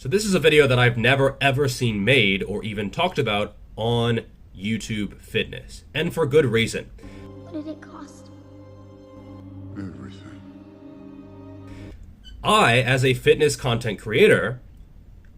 So this is a video that I've never ever seen made or even talked about on YouTube Fitness, and for good reason. What did it cost? Everything. I, as a fitness content creator,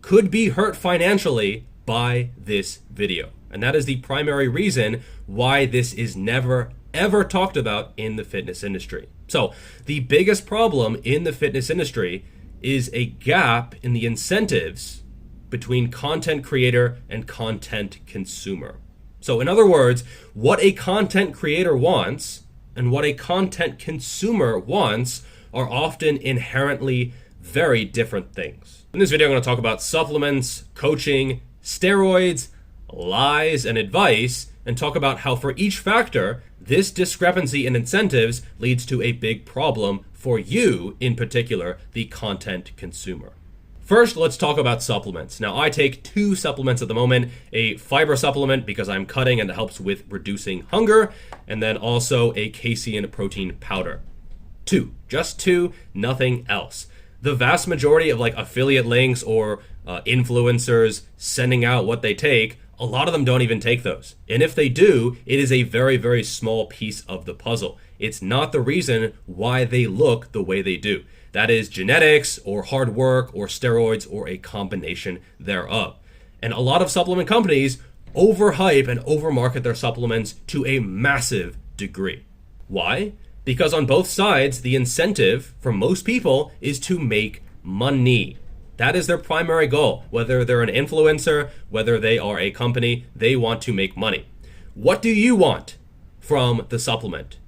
could be hurt financially by this video. And that is the primary reason why this is never ever talked about in the fitness industry. So the biggest problem in the fitness industry is a gap in the incentives between content creator and content consumer. So in other words, what a content creator wants and what a content consumer wants are often inherently very different things. In this video, I'm going to talk about supplements, coaching, steroids, lies, and advice, and talk about how for each factor, this discrepancy in incentives leads to a big problem for you, in particular, the content consumer. First, let's talk about supplements. Now, I take 2 supplements at the moment, a fiber supplement because I'm cutting and it helps with reducing hunger, and then also a casein protein powder. 2, just 2, nothing else. The vast majority of like affiliate links or influencers sending out what they take, a lot of them don't even take those. And if they do, it is a very, very small piece of the puzzle. It's not the reason why they look the way they do. That is genetics or hard work or steroids or a combination thereof. And a lot of supplement companies overhype and overmarket their supplements to a massive degree. Why? Because on both sides, the incentive for most people is to make money. That is their primary goal. Whether they're an influencer, whether they are a company, they want to make money. What do you want from the supplement?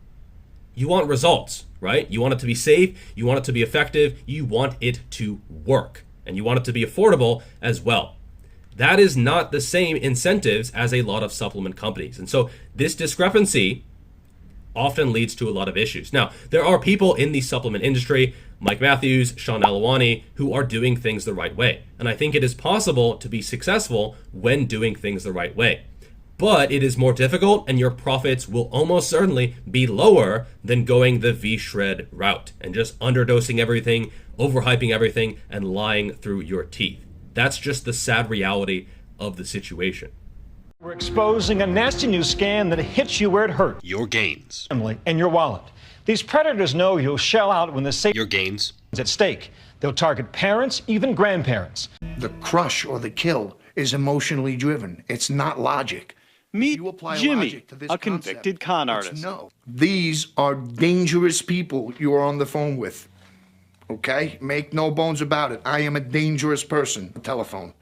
You want results, right? You want it to be safe, you want it to be effective, you want it to work, and you want it to be affordable as well. That is not the same incentives as a lot of supplement companies. And so this discrepancy often leads to a lot of issues. Now, there are people in the supplement industry, Mike Matthews, Sean Alawani, who are doing things the right way. And I think it is possible to be successful when doing things the right way. But it is more difficult and your profits will almost certainly be lower than going the V-shred route and just underdosing everything, overhyping everything, and lying through your teeth. That's just the sad reality of the situation. We're exposing a nasty new scam that hits you where it hurts. Your gains. Family and your wallet. These predators know you'll shell out when the safety Your gains. is at stake. They'll target parents, even grandparents. The crush or the kill is emotionally driven. It's not logic. Meet You apply Jimmy, logic to this a concept. convicted con It's artist. no. These are dangerous people you are on the phone with. Okay? Make no bones about it. I am a dangerous person. Telephone.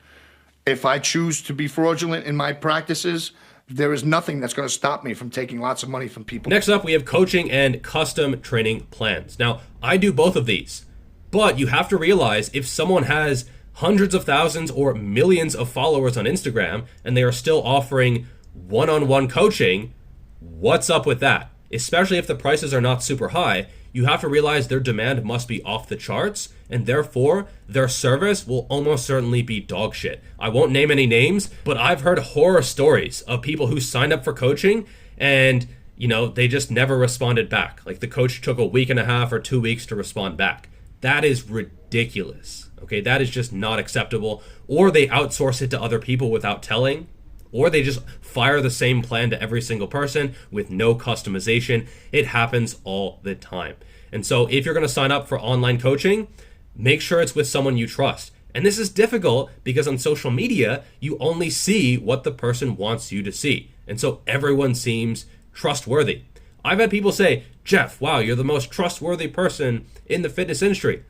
If I choose to be fraudulent in my practices, there is nothing that's going to stop me from taking lots of money from people. Next up, we have coaching and custom training plans. Now, I do both of these, but you have to realize if someone has hundreds of thousands or millions of followers on Instagram and they are still offering one-on-one coaching, what's up with that? Especially if the prices are not super high, you have to realize their demand must be off the charts, and therefore their service will almost certainly be dog shit. I won't name any names, but I've heard horror stories of people who signed up for coaching and, they just never responded back. Like the coach took a week and a half or 2 weeks to respond back. That is ridiculous. Okay, that is just not acceptable. Or they outsource it to other people without telling. Or they just fire the same plan to every single person with no customization. It happens all the time. And so if you're going to sign up for online coaching, make sure it's with someone you trust. And this is difficult because on social media, you only see what the person wants you to see. And so everyone seems trustworthy. I've had people say, Geoff, wow, you're the most trustworthy person in the fitness industry.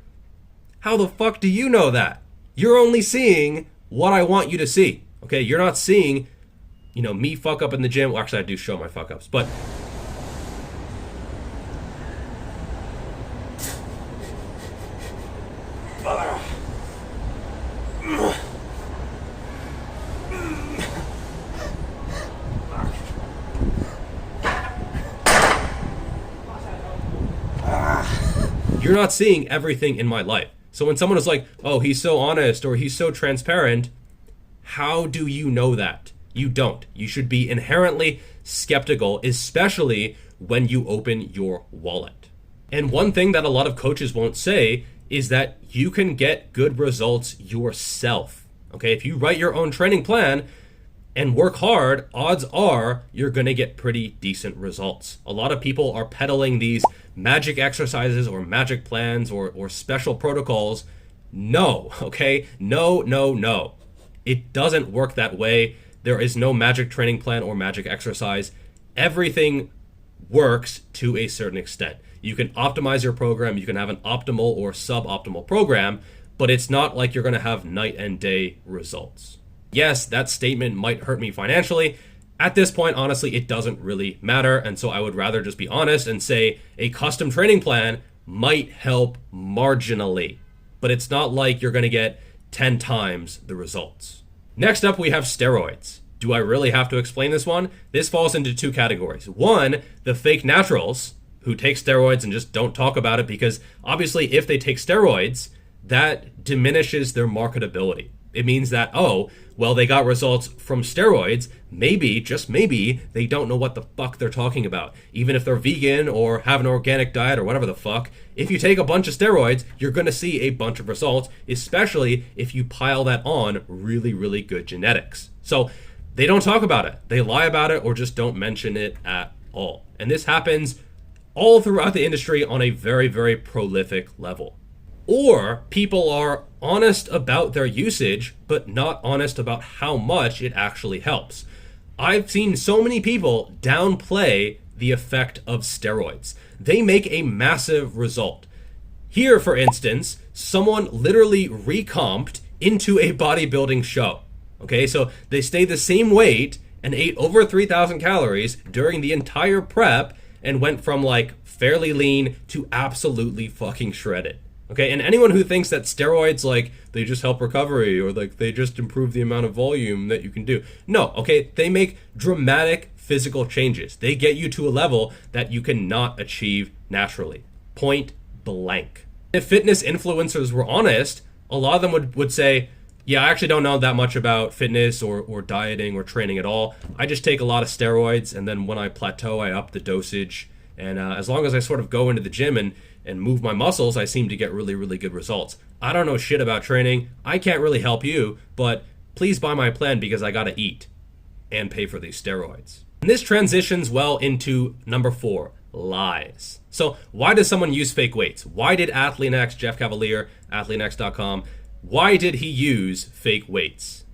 How the fuck do you know that? You're only seeing what I want you to see. Okay, you're not seeing me fuck up in the gym. Well, actually, I do show my fuck ups, but you're not seeing everything in my life. So when someone is like, oh, he's so honest or he's so transparent, how do you know that? You don't. You should be inherently skeptical, especially when you open your wallet. And one thing that a lot of coaches won't say is that you can get good results yourself. Okay, if you write your own training plan and work hard, odds are you're going to get pretty decent results. A lot of people are peddling these magic exercises or magic plans or special protocols. No, okay? No. It doesn't work that way. There is no magic training plan or magic exercise. Everything works to a certain extent. You can optimize your program, you can have an optimal or suboptimal program, but it's not like you're going to have night and day results. Yes, that statement might hurt me financially. At this point, honestly, it doesn't really matter, and so I would rather just be honest and say a custom training plan might help marginally, but it's not like you're going to get 10 times the results. Next up, we have steroids. Do I really have to explain this one? This falls into two categories. One, the fake naturals who take steroids and just don't talk about it because obviously if they take steroids, that diminishes their marketability. It means that, oh, well, they got results from steroids. Maybe, just maybe, they don't know what the fuck they're talking about. Even if they're vegan or have an organic diet or whatever the fuck, if you take a bunch of steroids, you're going to see a bunch of results, especially if you pile that on really, really good genetics. So they don't talk about it. They lie about it or just don't mention it at all. And this happens all throughout the industry on a very, very prolific level. Or people are honest about their usage, but not honest about how much it actually helps. I've seen so many people downplay the effect of steroids. They make a massive result. Here, for instance, someone literally recomped into a bodybuilding show. Okay, so they stayed the same weight and ate over 3,000 calories during the entire prep and went from like fairly lean to absolutely fucking shredded. Okay, and anyone who thinks that steroids, like, they just help recovery or like they just improve the amount of volume that you can do. No, okay, they make dramatic physical changes. They get you to a level that you cannot achieve naturally. Point blank. If fitness influencers were honest, a lot of them would say, yeah, I actually don't know that much about fitness or dieting or training at all. I just take a lot of steroids, and then when I plateau, I up the dosage. And as long as I sort of go into the gym and move my muscles, I seem to get really, really good results. I don't know shit about training. I can't really help you, but please buy my plan because I gotta eat and pay for these steroids. And this transitions well into number 4, lies. So why does someone use fake weights? Why did AthleanX, Geoff Cavalier, AthleanX.com, why did he use fake weights?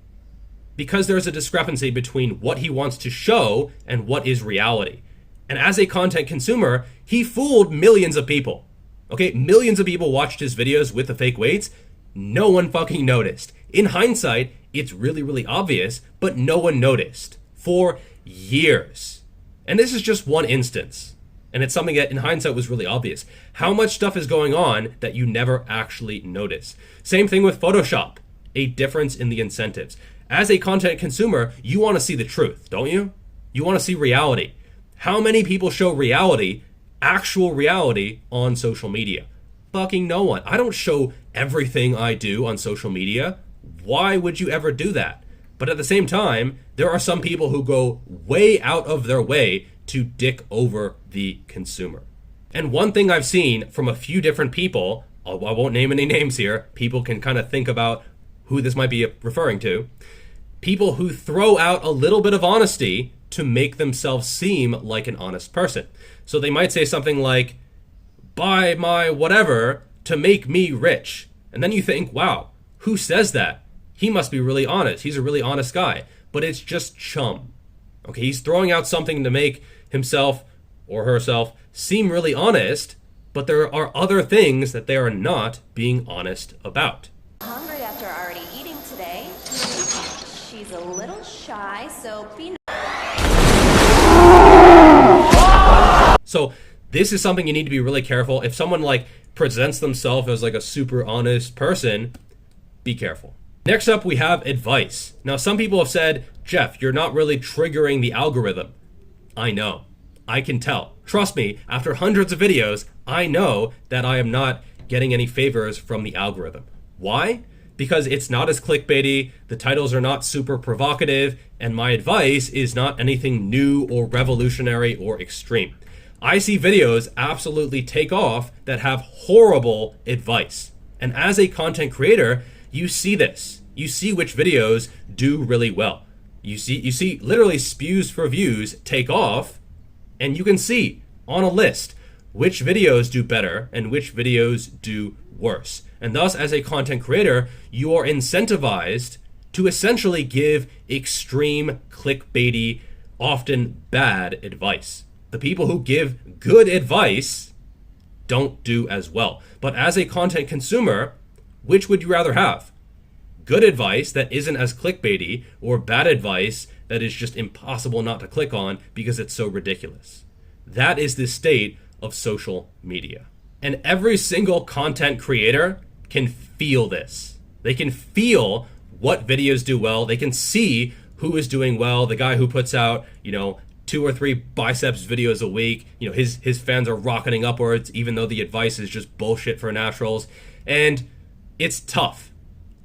Because there's a discrepancy between what he wants to show and what is reality. And as a content consumer, he fooled millions of people. Okay, millions of people watched his videos with the fake weights. No one fucking noticed. In hindsight, it's really, really obvious, but no one noticed for years. And this is just one instance. And it's something that in hindsight was really obvious. How much stuff is going on that you never actually notice? Same thing with Photoshop, a difference in the incentives. As a content consumer, you want to see the truth, don't you? You want to see reality. How many people show reality, actual reality, on social media? Fucking no one. I don't show everything I do on social media. Why would you ever do that? But at the same time, there are some people who go way out of their way to dick over the consumer. And one thing I've seen from a few different people, I won't name any names here, people can kind of think about who this might be referring to, people who throw out a little bit of honesty to make themselves seem like an honest person. So they might say something like, buy my whatever to make me rich. And then you think, wow, who says that? He must be really honest. He's a really honest guy. But it's just chum. Okay, he's throwing out something to make himself or herself seem really honest, but there are other things that they are not being honest about. Hungry after already eating today. She's a little shy, so be So this is something you need to be really careful. If someone like presents themselves as like a super honest person, be careful. Next up, we have advice. Now, some people have said, Geoff, you're not really triggering the algorithm. I know. I can tell. Trust me, after hundreds of videos, I know that I am not getting any favors from the algorithm. Why? Because it's not as clickbaity, the titles are not super provocative, and my advice is not anything new or revolutionary or extreme. I see videos absolutely take off that have horrible advice. And as a content creator, you see this. You see which videos do really well. You see literally spews for views take off, and you can see on a list which videos do better and which videos do worse. And thus, as a content creator, you are incentivized to essentially give extreme clickbaity, often bad advice. The people who give good advice don't do as well. But as a content consumer, which would you rather have? Good advice that isn't as clickbaity, or bad advice that is just impossible not to click on because it's so ridiculous? That is the state of social media. And every single content creator can feel this. They can feel what videos do well. They can see who is doing well. The guy who puts out, 2 or 3 biceps videos a week, his fans are rocketing upwards, even though the advice is just bullshit for naturals. And it's tough.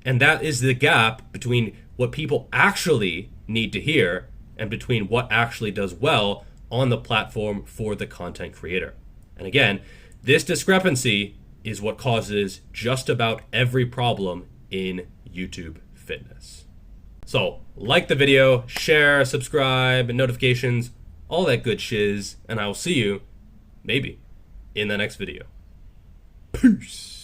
And that is the gap between what people actually need to hear and between what actually does well on the platform for the content creator. And again, this discrepancy is what causes just about every problem in YouTube fitness. So, like the video, share, subscribe, and notifications, all that good shiz, and I will see you, maybe, in the next video. Peace.